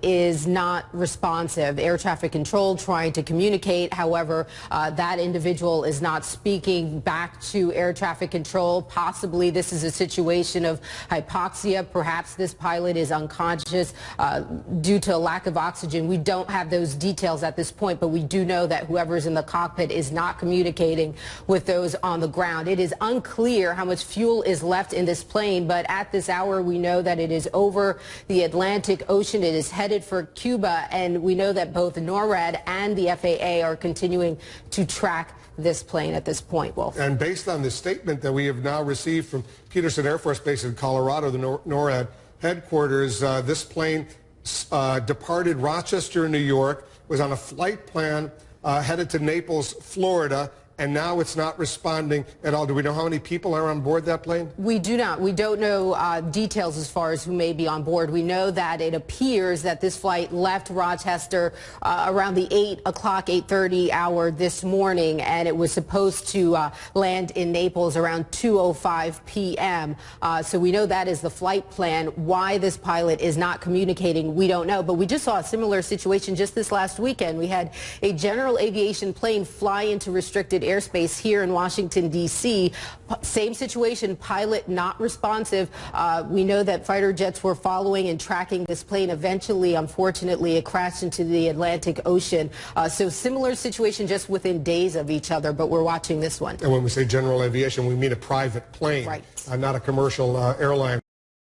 is not responsive. Air traffic control trying to communicate. However, that individual is not speaking back to air traffic control. Possibly this is a situation of hypoxia. Perhaps this pilot is unconscious due to a lack of oxygen. We don't have those details at this point, but we do know that whoever is in the cockpit is not communicating with those on the ground. It is unclear how much fuel is left in this plane, but at this hour we know that it is over the Atlantic Ocean. It is headed for Cuba, and we know that both NORAD and the FAA are continuing to track this plane at this point, Wolf. And based on the statement that we have now received from Peterson Air Force Base in Colorado, the NORAD headquarters, this plane departed Rochester, New York, was on a flight plan headed to Naples, Florida, and now it's not responding at all. Do we know how many people are on board that plane? We do not. We don't know details as far as who may be on board. We know that it appears that this flight left Rochester around the 8 o'clock, 8:30 hour this morning, and it was supposed to land in Naples around 2:05 p.m. So we know that is the flight plan. Why this pilot is not communicating, we don't know. But we just saw a similar situation just this last weekend. We had a general aviation plane fly into restricted airspace here in Washington, D.C. Same situation, pilot not responsive. We know that fighter jets were following and tracking this plane. Eventually, unfortunately, it crashed into the Atlantic Ocean. So similar situation just within days of each other, but we're watching this one. And when we say general aviation, we mean a private plane, right. Not a commercial airline.